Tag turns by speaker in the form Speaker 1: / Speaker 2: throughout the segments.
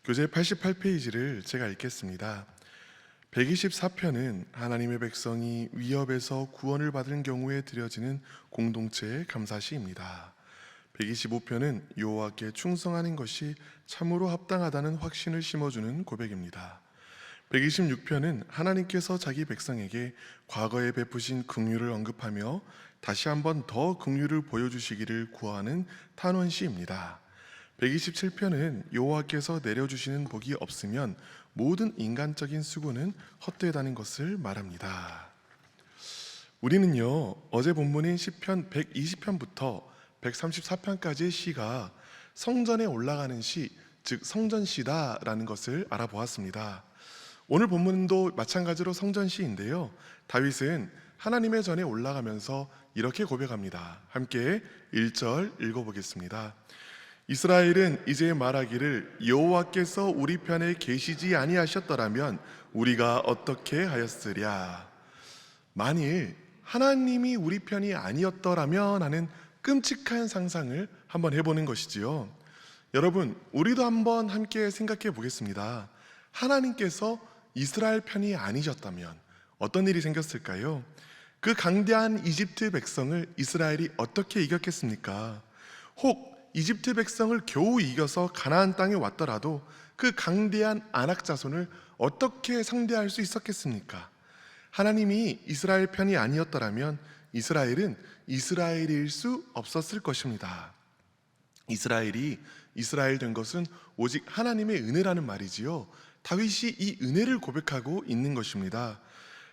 Speaker 1: 교재 88페이지를 제가 읽겠습니다. 124편은 하나님의 백성이 위협에서 구원을 받은 경우에 드려지는 공동체의 감사시입니다. 125편은 여호와께 충성하는 것이 참으로 합당하다는 확신을 심어주는 고백입니다. 126편은 하나님께서 자기 백성에게 과거에 베푸신 긍휼을 언급하며 다시 한번 더 긍휼을 보여주시기를 구하는 탄원시입니다. 127편은 여호와께서 내려주시는 복이 없으면 모든 인간적인 수고는 헛되다는 것을 말합니다. 우리는요, 어제 본문인 시편 120편부터 134편까지의 시가 성전에 올라가는 시, 즉 성전시다라는 것을 알아보았습니다. 오늘 본문도 마찬가지로 성전시인데요, 다윗은 하나님의 전에 올라가면서 이렇게 고백합니다. 함께 1절 읽어보겠습니다. 이스라엘은 이제 말하기를 여호와께서 우리 편에 계시지 아니하셨더라면 우리가 어떻게 하였으랴. 만일 하나님이 우리 편이 아니었더라면 하는 끔찍한 상상을 한번 해보는 것이지요. 여러분, 우리도 한번 함께 생각해 보겠습니다. 하나님께서 이스라엘 편이 아니셨다면 어떤 일이 생겼을까요? 그 강대한 이집트 백성을 이스라엘이 어떻게 이겼겠습니까? 혹 이집트 백성을 겨우 이겨서 가나안 땅에 왔더라도 그 강대한 아낙 자손을 어떻게 상대할 수 있었겠습니까? 하나님이 이스라엘 편이 아니었더라면 이스라엘은 이스라엘일 수 없었을 것입니다. 이스라엘이 이스라엘 된 것은 오직 하나님의 은혜라는 말이지요. 다윗이 이 은혜를 고백하고 있는 것입니다.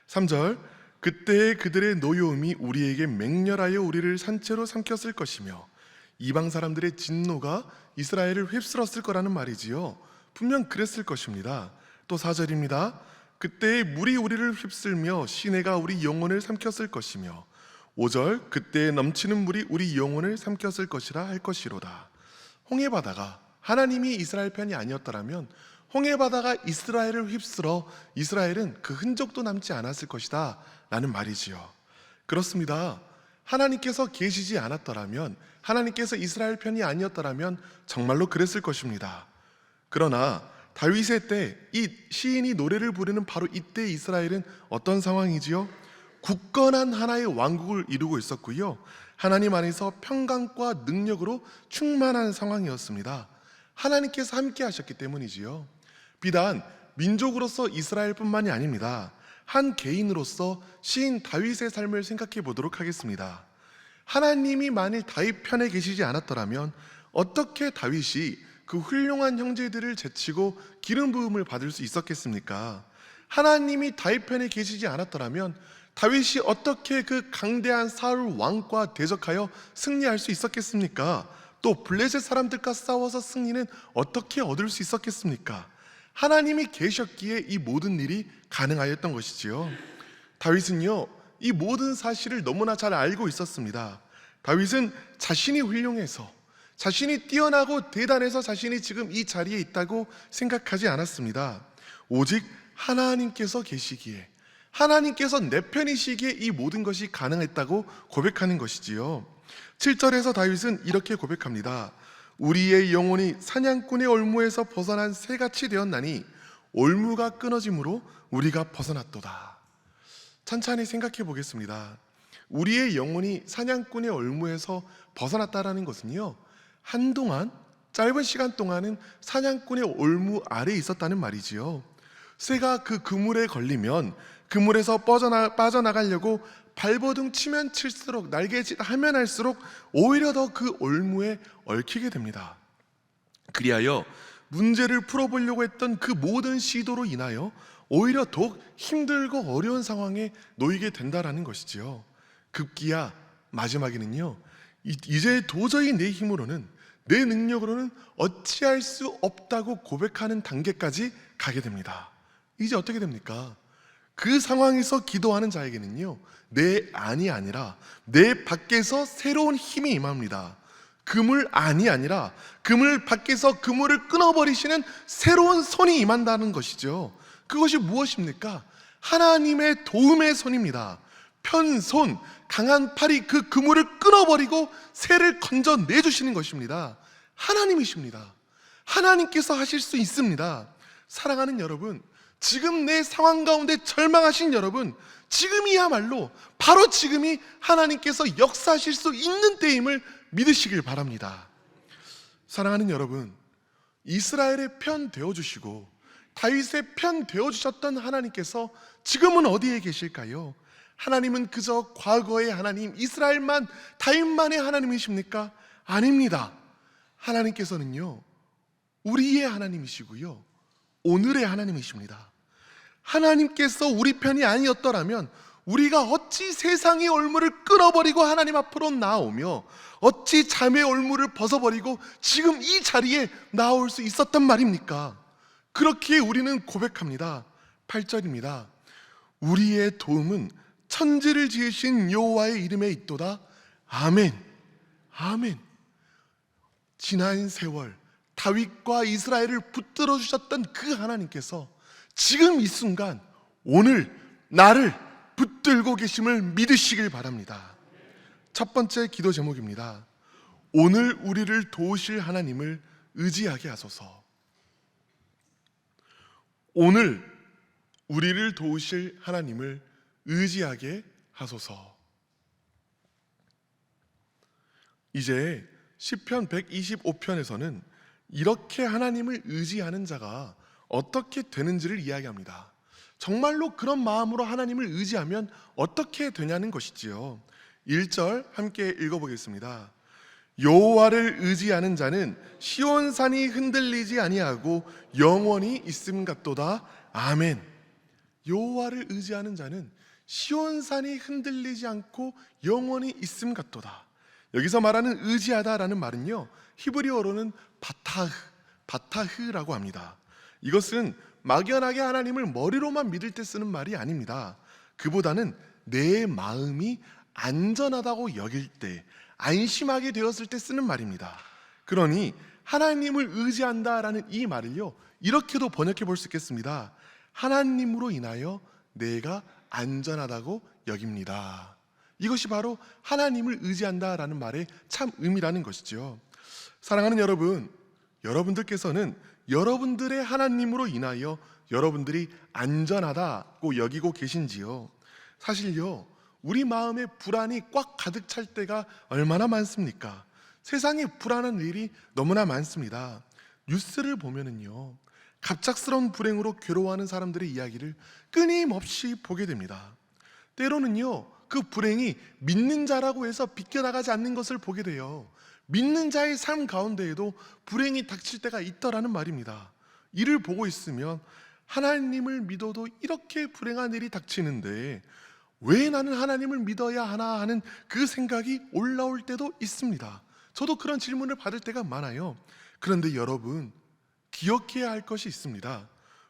Speaker 1: 3절, 그때의 그들의 노여움이 우리에게 맹렬하여 우리를 산채로 삼켰을 것이며 이방 사람들의 진노가 이스라엘을 휩쓸었을 거라는 말이지요. 분명 그랬을 것입니다. 또 4절입니다. 그때의 물이 우리를 휩쓸며 시내가 우리 영혼을 삼켰을 것이며 5절, 그때의 넘치는 물이 우리 영혼을 삼켰을 것이라 할 것이로다. 홍해바다가 하나님이 이스라엘 편이 아니었더라면 홍해바다가 이스라엘을 휩쓸어 이스라엘은 그 흔적도 남지 않았을 것이다 라는 말이지요. 그렇습니다. 하나님께서 계시지 않았더라면, 하나님께서 이스라엘 편이 아니었더라면 정말로 그랬을 것입니다. 그러나 다윗의 때 이 시인이 노래를 부르는 바로 이때 이스라엘은 어떤 상황이지요? 굳건한 하나의 왕국을 이루고 있었고요, 하나님 안에서 평강과 능력으로 충만한 상황이었습니다. 하나님께서 함께 하셨기 때문이지요. 비단 민족으로서 이스라엘뿐만이 아닙니다. 한 개인으로서 시인 다윗의 삶을 생각해 보도록 하겠습니다. 하나님이 만일 다윗 편에 계시지 않았더라면 어떻게 다윗이 그 훌륭한 형제들을 제치고 기름 부음을 받을 수 있었겠습니까? 하나님이 다윗 편에 계시지 않았더라면 다윗이 어떻게 그 강대한 사울 왕과 대적하여 승리할 수 있었겠습니까? 또 블레셋 사람들과 싸워서 승리는 어떻게 얻을 수 있었겠습니까? 하나님이 계셨기에 이 모든 일이 가능하였던 것이지요. 다윗은요, 이 모든 사실을 너무나 잘 알고 있었습니다. 다윗은 자신이 훌륭해서, 자신이 뛰어나고 대단해서 자신이 지금 이 자리에 있다고 생각하지 않았습니다. 오직 하나님께서 계시기에, 하나님께서 내 편이시기에 이 모든 것이 가능했다고 고백하는 것이지요. 7절에서 다윗은 이렇게 고백합니다. 우리의 영혼이 사냥꾼의 올무에서 벗어난 새같이 되었나니 올무가 끊어짐으로 우리가 벗어났도다. 찬찬히 생각해 보겠습니다. 우리의 영혼이 사냥꾼의 올무에서 벗어났다라는 것은요, 한동안 짧은 시간 동안은 사냥꾼의 올무 아래에 있었다는 말이지요. 새가 그 그물에 걸리면 그물에서 빠져나가려고 발버둥 치면 칠수록, 날개짓 하면 할수록 오히려 더 그 올무에 얽히게 됩니다. 그리하여 문제를 풀어보려고 했던 그 모든 시도로 인하여 오히려 더욱 힘들고 어려운 상황에 놓이게 된다라는 것이지요. 급기야 마지막에는요, 이제 도저히 내 힘으로는, 내 능력으로는 어찌할 수 없다고 고백하는 단계까지 가게 됩니다. 이제 어떻게 됩니까? 그 상황에서 기도하는 자에게는요, 내 안이 아니라 내 밖에서 새로운 힘이 임합니다. 그물 안이 아니라 그물 밖에서 그물을 끊어버리시는 새로운 손이 임한다는 것이죠. 그것이 무엇입니까? 하나님의 도움의 손입니다. 편손, 강한 팔이 그 그물을 끊어버리고 새를 건져내주시는 것입니다. 하나님이십니다. 하나님께서 하실 수 있습니다. 사랑하는 여러분, 지금 내 상황 가운데 절망하신 여러분, 지금이야말로 바로 지금이 하나님께서 역사하실 수 있는 때임을 믿으시길 바랍니다. 사랑하는 여러분, 이스라엘의 편 되어주시고 다윗의 편 되어주셨던 하나님께서 지금은 어디에 계실까요? 하나님은 그저 과거의 하나님, 이스라엘만, 다윗만의 하나님이십니까? 아닙니다. 하나님께서는요, 우리의 하나님이시고요, 오늘의 하나님이십니다. 하나님께서 우리 편이 아니었더라면 우리가 어찌 세상의 올무를 끊어버리고 하나님 앞으로 나오며 어찌 잠의 올무를 벗어버리고 지금 이 자리에 나올 수 있었단 말입니까? 그렇기에 우리는 고백합니다. 8절입니다. 우리의 도움은 천지를 지으신 여호와의 이름에 있도다. 아멘. 아멘. 지난 세월 다윗과 이스라엘을 붙들어 주셨던 그 하나님께서 지금 이 순간 오늘 나를 붙들고 계심을 믿으시길 바랍니다. 첫 번째 기도 제목입니다. 오늘 우리를 도우실 하나님을 의지하게 하소서. 오늘 우리를 도우실 하나님을 의지하게 하소서. 이제 시편 125편에서는 이렇게 하나님을 의지하는 자가 어떻게 되는지를 이야기합니다. 정말로 그런 마음으로 하나님을 의지하면 어떻게 되냐는 것이지요. 1절 함께 읽어보겠습니다. 여호와를 의지하는 자는 시온산이 흔들리지 아니하고 영원히 있음 같도다. 아멘. 여호와를 의지하는 자는 시온산이 흔들리지 않고 영원히 있음 같도다. 여기서 말하는 의지하다라는 말은요, 히브리어로는 바타흐라고 합니다. 이것은 막연하게 하나님을 머리로만 믿을 때 쓰는 말이 아닙니다. 그보다는 내 마음이 안전하다고 여길 때, 안심하게 되었을 때 쓰는 말입니다. 그러니 하나님을 의지한다라는 이 말을요, 이렇게도 번역해 볼 수 있겠습니다. 하나님으로 인하여 내가 안전하다고 여깁니다. 이것이 바로 하나님을 의지한다라는 말의 참 의미라는 것이죠. 사랑하는 여러분, 여러분들께서는 여러분들의 하나님으로 인하여 여러분들이 안전하다고 여기고 계신지요? 사실요, 우리 마음에 불안이 꽉 가득 찰 때가 얼마나 많습니까? 세상에 불안한 일이 너무나 많습니다. 뉴스를 보면은요, 갑작스러운 불행으로 괴로워하는 사람들의 이야기를 끊임없이 보게 됩니다. 때로는요, 그 불행이 믿는 자라고 해서 비껴나가지 않는 것을 보게 돼요. 믿는 자의 삶 가운데에도 불행이 닥칠 때가 있더라는 말입니다. 이를 보고 있으면 하나님을 믿어도 이렇게 불행한 일이 닥치는데 왜 나는 하나님을 믿어야 하나 하는 그 생각이 올라올 때도 있습니다. 저도 그런 질문을 받을 때가 많아요. 그런데 여러분, 기억해야 할 것이 있습니다.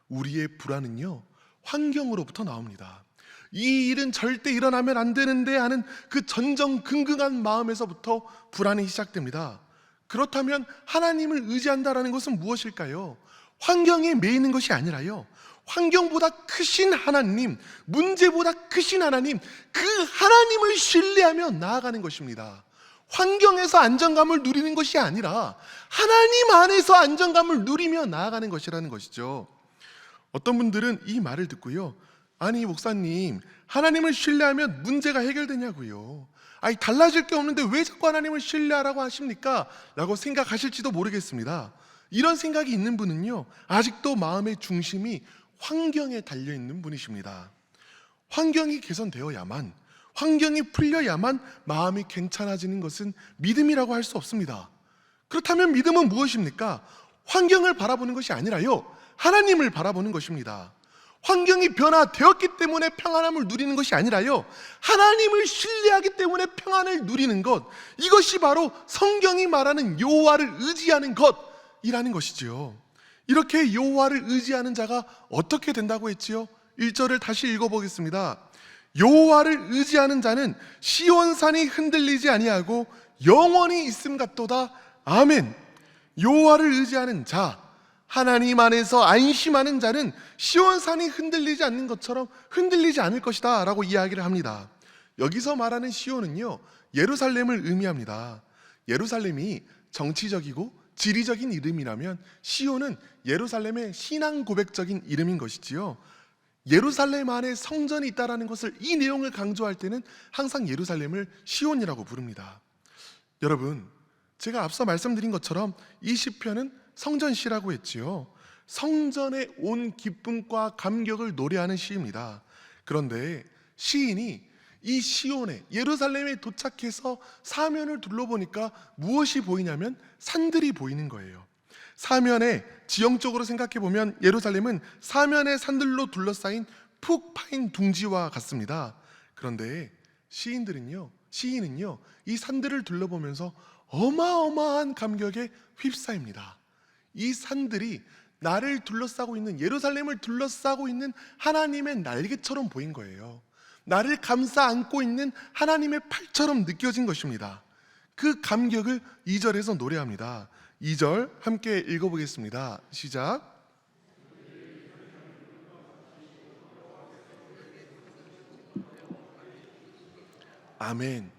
Speaker 1: 우리의 불안은요, 환경으로부터 나옵니다. 이 일은 절대 일어나면 안 되는데 하는 그 전전긍긍한 마음에서부터 불안이 시작됩니다. 그렇다면 하나님을 의지한다라는 것은 무엇일까요? 환경에 매이는 것이 아니라요, 환경보다 크신 하나님, 문제보다 크신 하나님, 그 하나님을 신뢰하며 나아가는 것입니다. 환경에서 안정감을 누리는 것이 아니라 하나님 안에서 안정감을 누리며 나아가는 것이라는 것이죠. 어떤 분들은 이 말을 듣고요, 아니 목사님, 하나님을 신뢰하면 문제가 해결되냐고요. 아니 달라질 게 없는데 왜 자꾸 하나님을 신뢰하라고 하십니까? 라고 생각하실지도 모르겠습니다. 이런 생각이 있는 분은요, 아직도 마음의 중심이 환경에 달려있는 분이십니다. 환경이 개선되어야만, 환경이 풀려야만 마음이 괜찮아지는 것은 믿음이라고 할 수 없습니다. 그렇다면 믿음은 무엇입니까? 환경을 바라보는 것이 아니라요, 하나님을 바라보는 것입니다. 환경이 변화되었기 때문에 평안함을 누리는 것이 아니라요, 하나님을 신뢰하기 때문에 평안을 누리는 것, 이것이 바로 성경이 말하는 여호와를 의지하는 것이라는 것이지요. 이렇게 여호와를 의지하는 자가 어떻게 된다고 했지요? 1절을 다시 읽어보겠습니다. 여호와를 의지하는 자는 시온산이 흔들리지 아니하고 영원히 있음 같도다. 아멘. 여호와를 의지하는 자, 하나님 안에서 안심하는 자는 시온산이 흔들리지 않는 것처럼 흔들리지 않을 것이다 라고 이야기를 합니다. 여기서 말하는 시온은요, 예루살렘을 의미합니다. 예루살렘이 정치적이고 지리적인 이름이라면 시온은 예루살렘의 신앙 고백적인 이름인 것이지요. 예루살렘 안에 성전이 있다라는 것을, 이 내용을 강조할 때는 항상 예루살렘을 시온이라고 부릅니다. 여러분, 제가 앞서 말씀드린 것처럼 이 시편은 성전시라고 했지요. 성전에 온 기쁨과 감격을 노래하는 시입니다. 그런데 시인이 이 시온에, 예루살렘에 도착해서 사면을 둘러보니까 무엇이 보이냐면 산들이 보이는 거예요. 사면에, 지형적으로 생각해 보면 예루살렘은 사면의 산들로 둘러싸인 푹 파인 둥지와 같습니다. 그런데 시인은요 이 산들을 둘러보면서 어마어마한 감격에 휩싸입니다. 이 산들이 나를 둘러싸고 있는, 예루살렘을 둘러싸고 있는 하나님의 날개처럼 보인 거예요. 나를 감싸 안고 있는 하나님의 팔처럼 느껴진 것입니다. 그 감격을 2절에서 노래합니다. 2절 함께 읽어보겠습니다. 시작. 아멘.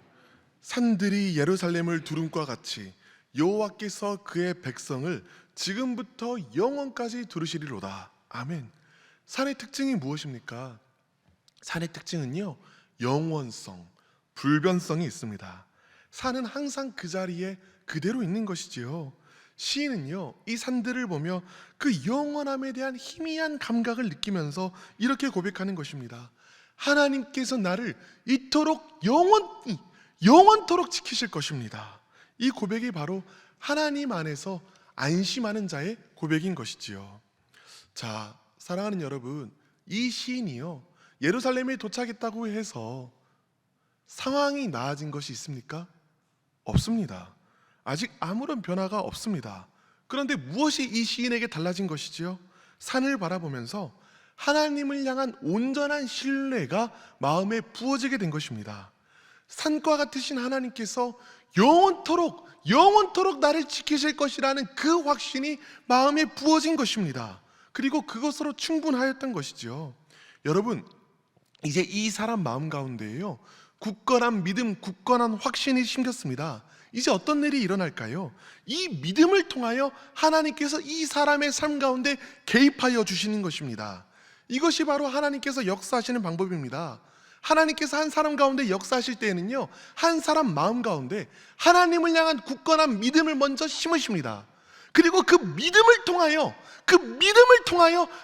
Speaker 1: 산들이 예루살렘을 두름과 같이 여호와께서 그의 백성을 지금부터 영원까지 두르시리로다. 아멘. 산의 특징이 무엇입니까? 산의 특징은요, 영원성, 불변성이 있습니다. 산은 항상 그 자리에 그대로 있는 것이지요. 시인은요, 이 산들을 보며 그 영원함에 대한 희미한 감각을 느끼면서 이렇게 고백하는 것입니다. 하나님께서 나를 이토록 영원토록 지키실 것입니다. 이 고백이 바로 하나님 안에서 안심하는 자의 고백인 것이지요. 자, 사랑하는 여러분, 이 시인이요, 예루살렘에 도착했다고 해서 상황이 나아진 것이 있습니까? 없습니다. 아직 아무런 변화가 없습니다. 그런데 무엇이 이 시인에게 달라진 것이지요? 산을 바라보면서 하나님을 향한 온전한 신뢰가 마음에 부어지게 된 것입니다. 산과 같으신 하나님께서 영원토록 나를 지키실 것이라는 그 확신이 마음에 부어진 것입니다. 그리고 그것으로 충분하였던 것이지요. 여러분, 이제 이 사람 마음 가운데에요, 굳건한 믿음, 굳건한 확신이 심겼습니다. 이제 어떤 일이 일어날까요? 이 믿음을 통하여 하나님께서 이 사람의 삶 가운데 개입하여 주시는 것입니다. 이것이 바로 하나님께서 역사하시는 방법입니다. 하나님께서 한 사람 가운데 역사하실 때에는요, 한 사람 마음 가운데 하나님을 향한 굳건한 믿음을 먼저 심으십니다. 그리고 그 믿음을 통하여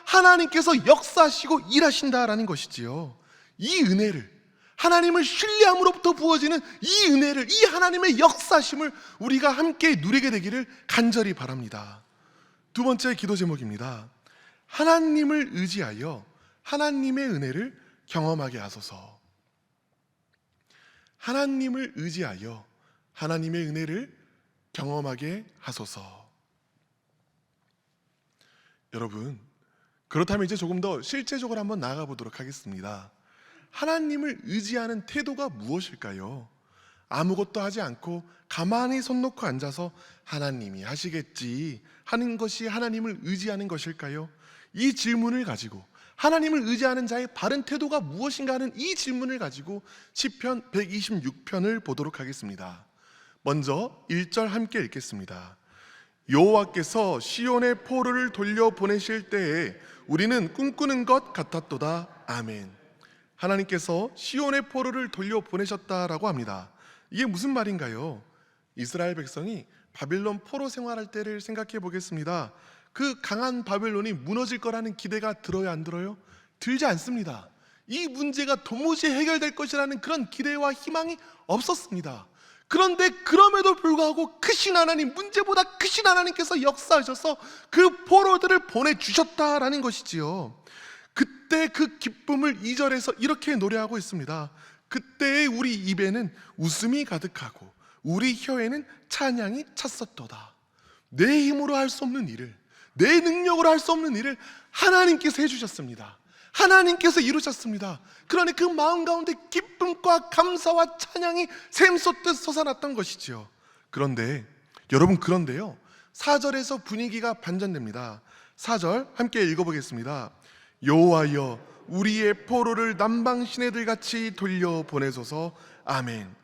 Speaker 1: 하나님께서 역사하시고 일하신다라는 것이지요. 이 은혜를, 하나님을 신뢰함으로부터 부어지는 이 은혜를, 이 하나님의 역사심을 우리가 함께 누리게 되기를 간절히 바랍니다. 두 번째 기도 제목입니다. 하나님을 의지하여 하나님의 은혜를 경험하게 하소서. 하나님을 의지하여 하나님의 은혜를 경험하게 하소서. 여러분, 그렇다면 이제 조금 더 실제적으로 한번 나아가 보도록 하겠습니다. 하나님을 의지하는 태도가 무엇일까요? 아무것도 하지 않고 가만히 손 놓고 앉아서 하나님이 하시겠지 하는 것이 하나님을 의지하는 것일까요? 이 질문을 가지고, 하나님을 의지하는 자의 바른 태도가 무엇인가 하는 이 질문을 가지고 시편 126편을 보도록 하겠습니다. 먼저 1절 함께 읽겠습니다. 여호와께서 시온의 포로를 돌려보내실 때에 우리는 꿈꾸는 것 같았도다. 아멘. 하나님께서 시온의 포로를 돌려보내셨다라고 합니다. 이게 무슨 말인가요? 이스라엘 백성이 바빌론 포로 생활할 때를 생각해 보겠습니다. 그 강한 바벨론이 무너질 거라는 기대가 들어요, 안 들어요? 들지 않습니다. 이 문제가 도무지 해결될 것이라는 그런 기대와 희망이 없었습니다. 그런데 그럼에도 불구하고 크신 하나님, 문제보다 크신 하나님께서 역사하셔서 그 포로들을 보내주셨다라는 것이지요. 그때 그 기쁨을 2절에서 이렇게 노래하고 있습니다. 그때의 우리 입에는 웃음이 가득하고 우리 혀에는 찬양이 찼었도다. 내 힘으로 할 수 없는 일을, 내 능력으로 할 수 없는 일을 하나님께서 해주셨습니다. 하나님께서 이루셨습니다. 그러니 그 마음 가운데 기쁨과 감사와 찬양이 샘솟듯 솟아났던 것이지요. 그런데 여러분, 그런데요, 4절에서 분위기가 반전됩니다. 4절 함께 읽어보겠습니다. 여호와여, 우리의 포로를 남방 시내들 같이 돌려보내소서. 아멘.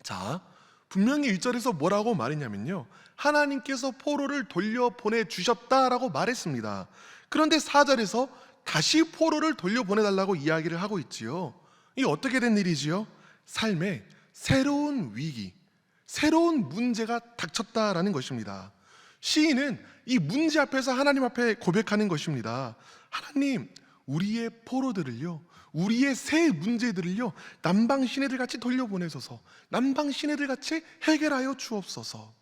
Speaker 1: 자, 분명히 1절에서 뭐라고 말했냐면요, 하나님께서 포로를 돌려보내 주셨다라고 말했습니다. 그런데 4절에서 다시 포로를 돌려보내달라고 이야기를 하고 있지요. 이게 어떻게 된 일이지요? 삶에 새로운 위기, 새로운 문제가 닥쳤다라는 것입니다. 시인은 이 문제 앞에서 하나님 앞에 고백하는 것입니다. 하나님, 우리의 포로들을요, 우리의 새 문제들을요, 남방 시내들 같이 돌려보내소서. 남방 시내들 같이 해결하여 주옵소서.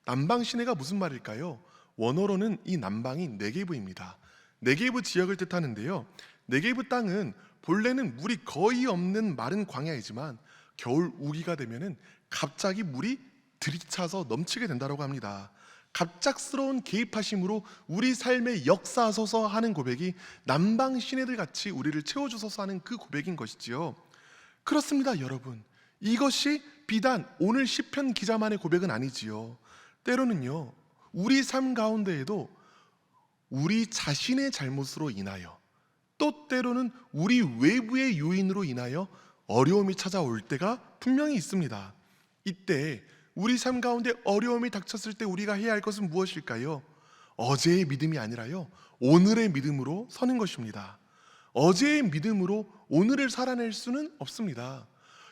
Speaker 1: 남방 시내가 무슨 말일까요? 원어로는 이 남방이 네게브입니다. 네게브 지역을 뜻하는데요, 네게브 땅은 본래는 물이 거의 없는 마른 광야이지만 겨울 우기가 되면은 갑자기 물이 들이차서 넘치게 된다고 합니다. 갑작스러운 개입하심으로 우리 삶에 역사하소서 하는 고백이 남방 시내들 같이 우리를 채워주소서 하는 그 고백인 것이지요. 그렇습니다, 여러분. 이것이 비단 오늘 시편 기자만의 고백은 아니지요. 때로는요, 우리 삶 가운데에도 우리 자신의 잘못으로 인하여, 또 때로는 우리 외부의 요인으로 인하여 어려움이 찾아올 때가 분명히 있습니다. 이때 우리 삶 가운데 어려움이 닥쳤을 때 우리가 해야 할 것은 무엇일까요? 어제의 믿음이 아니라요, 오늘의 믿음으로 서는 것입니다. 어제의 믿음으로 오늘을 살아낼 수는 없습니다.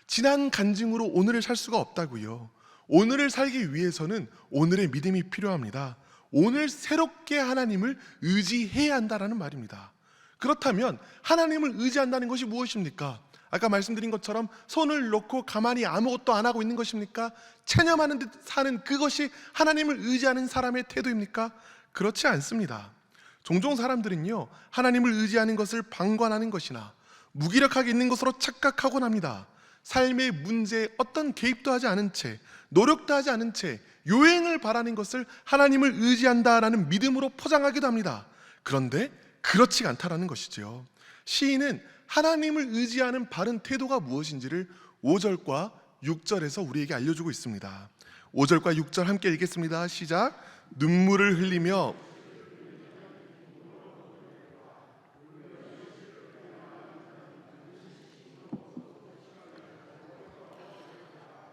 Speaker 1: 지난 간증으로 오늘을 살 수가 없다고요. 오늘을 살기 위해서는 오늘의 믿음이 필요합니다. 오늘 새롭게 하나님을 의지해야 한다라는 말입니다. 그렇다면 하나님을 의지한다는 것이 무엇입니까? 아까 말씀드린 것처럼 손을 놓고 가만히 아무것도 안 하고 있는 것입니까? 체념하는 듯 사는 그것이 하나님을 의지하는 사람의 태도입니까? 그렇지 않습니다. 종종 사람들은요, 하나님을 의지하는 것을 방관하는 것이나 무기력하게 있는 것으로 착각하곤 합니다. 삶의 문제에 어떤 개입도 하지 않은 채, 노력도 하지 않은 채 요행을 바라는 것을 하나님을 의지한다라는 믿음으로 포장하기도 합니다. 그런데 그렇지 않다라는 것이죠. 시인은 하나님을 의지하는 바른 태도가 무엇인지를 5절과 6절에서 우리에게 알려주고 있습니다. 5절과 6절 함께 읽겠습니다. 시작. 눈물을 흘리며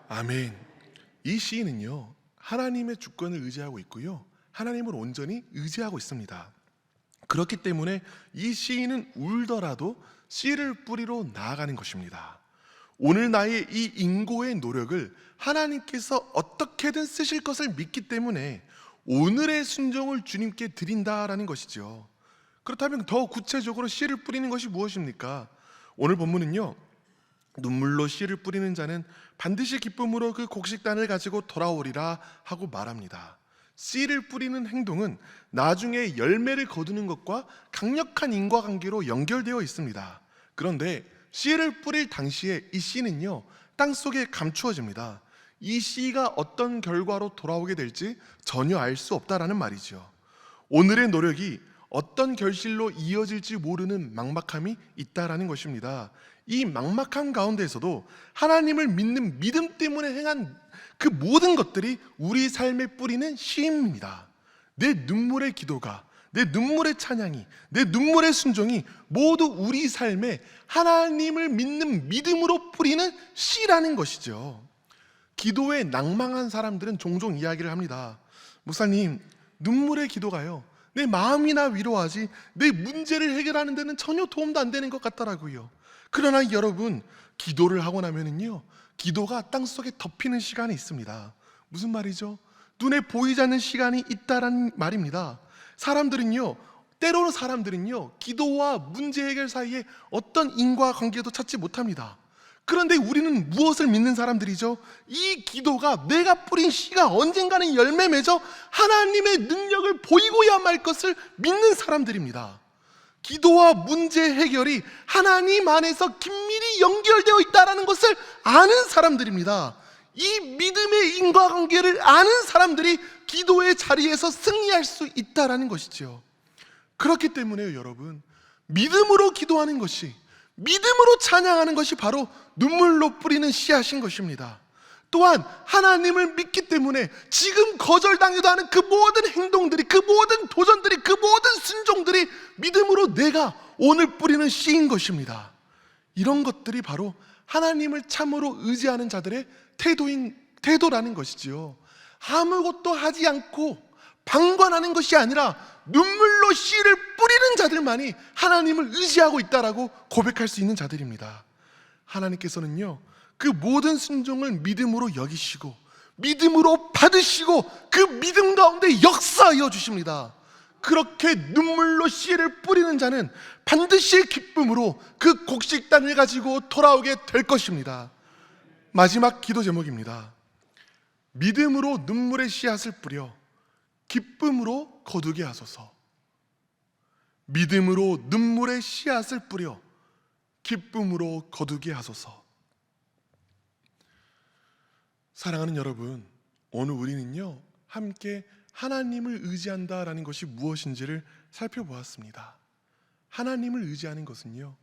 Speaker 1: 아멘. 이 시인은요, 하나님의 주권을 의지하고 있고요, 하나님을 온전히 의지하고 있습니다. 그렇기 때문에 이 시인은 울더라도 씨를 뿌리러 나아가는 것입니다. 오늘 나의 이 인고의 노력을 하나님께서 어떻게든 쓰실 것을 믿기 때문에 오늘의 순종을 주님께 드린다라는 것이죠. 그렇다면 더 구체적으로 씨를 뿌리는 것이 무엇입니까? 오늘 본문은요, 눈물로 씨를 뿌리는 자는 반드시 기쁨으로 그 곡식단을 가지고 돌아오리라 하고 말합니다. 씨를 뿌리는 행동은 나중에 열매를 거두는 것과 강력한 인과관계로 연결되어 있습니다. 그런데 씨를 뿌릴 당시에 이 씨는요, 땅속에 감추어집니다. 이 씨가 어떤 결과로 돌아오게 될지 전혀 알 수 없다라는 말이죠. 오늘의 노력이 어떤 결실로 이어질지 모르는 막막함이 있다라는 것입니다. 이 막막함 가운데에서도 하나님을 믿는 믿음 때문에 행한 그 모든 것들이 우리 삶에 뿌리는 씨입니다. 내 눈물의 기도가, 내 눈물의 찬양이, 내 눈물의 순종이 모두 우리 삶에 하나님을 믿는 믿음으로 뿌리는 씨라는 것이죠. 기도에 낭망한 사람들은 종종 이야기를 합니다. 목사님, 눈물의 기도가요, 내 마음이나 위로하지 내 문제를 해결하는 데는 전혀 도움도 안 되는 것 같더라고요. 그러나 여러분, 기도를 하고 나면은요, 기도가 땅속에 덮이는 시간이 있습니다. 무슨 말이죠? 눈에 보이지 않는 시간이 있다라는 말입니다. 때로는 사람들은요, 기도와 문제 해결 사이에 어떤 인과관계도 찾지 못합니다. 그런데 우리는 무엇을 믿는 사람들이죠? 이 기도가, 내가 뿌린 씨가 언젠가는 열매 맺어 하나님의 능력을 보이고야 말 것을 믿는 사람들입니다. 기도와 문제 해결이 하나님 안에서 긴밀히 연결되어 있다는 것을 아는 사람들입니다. 이 믿음의 인과관계를 아는 사람들이 기도의 자리에서 승리할 수 있다는 것이죠. 그렇기 때문에요, 여러분, 믿음으로 기도하는 것이, 믿음으로 찬양하는 것이 바로 눈물로 뿌리는 씨앗인 것입니다. 또한 하나님을 믿기 때문에 지금 거절당해도 하는 그 모든 행동들이, 그 모든 도전들이, 그 모든 순종들이 믿음으로 내가 오늘 뿌리는 씨인 것입니다. 이런 것들이 바로 하나님을 참으로 의지하는 자들의 태도라는 것이지요. 아무것도 하지 않고 방관하는 것이 아니라 눈물로 씨를 뿌리는 자들만이 하나님을 의지하고 있다라고 고백할 수 있는 자들입니다. 하나님께서는요, 그 모든 순종을 믿음으로 여기시고 믿음으로 받으시고 그 믿음 가운데 역사하여 주십니다. 그렇게 눈물로 씨를 뿌리는 자는 반드시 기쁨으로 그 곡식단을 가지고 돌아오게 될 것입니다. 마지막 기도 제목입니다. 믿음으로 눈물의 씨앗을 뿌려 기쁨으로 거두게 하소서. 믿음으로 눈물의 씨앗을 뿌려 기쁨으로 거두게 하소서. 사랑하는 여러분, 오늘 우리는요, 함께 하나님을 의지한다라는 것이 무엇인지를 살펴보았습니다. 하나님을 의지하는 것은요,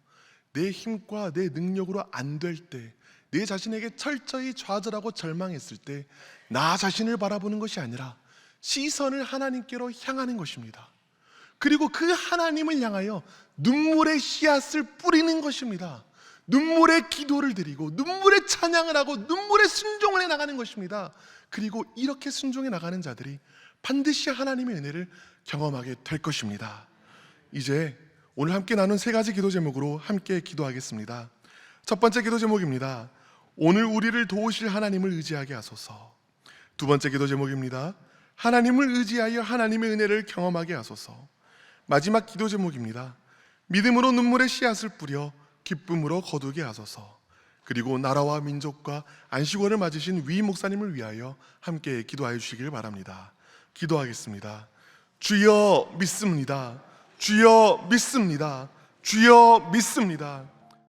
Speaker 1: 내 힘과 내 능력으로 안 될 때, 내 자신에게 철저히 좌절하고 절망했을 때 나 자신을 바라보는 것이 아니라 시선을 하나님께로 향하는 것입니다. 그리고 그 하나님을 향하여 눈물의 씨앗을 뿌리는 것입니다. 눈물의 기도를 드리고 눈물의 찬양을 하고 눈물의 순종을 해나가는 것입니다. 그리고 이렇게 순종해 나가는 자들이 반드시 하나님의 은혜를 경험하게 될 것입니다. 이제 오늘 함께 나눈 세 가지 기도 제목으로 함께 기도하겠습니다. 첫 번째 기도 제목입니다. 오늘 우리를 도우실 하나님을 의지하게 하소서. 두 번째 기도 제목입니다. 하나님을 의지하여 하나님의 은혜를 경험하게 하소서. 마지막 기도 제목입니다. 믿음으로 눈물의 씨앗을 뿌려 기쁨으로 거두게 하소서. 그리고 나라와 민족과 안식원을 맞으신 위 목사님을 위하여 함께 기도하여 주시길 바랍니다. 기도하겠습니다. 주여 믿습니다. 주여 믿습니다. 주여 믿습니다.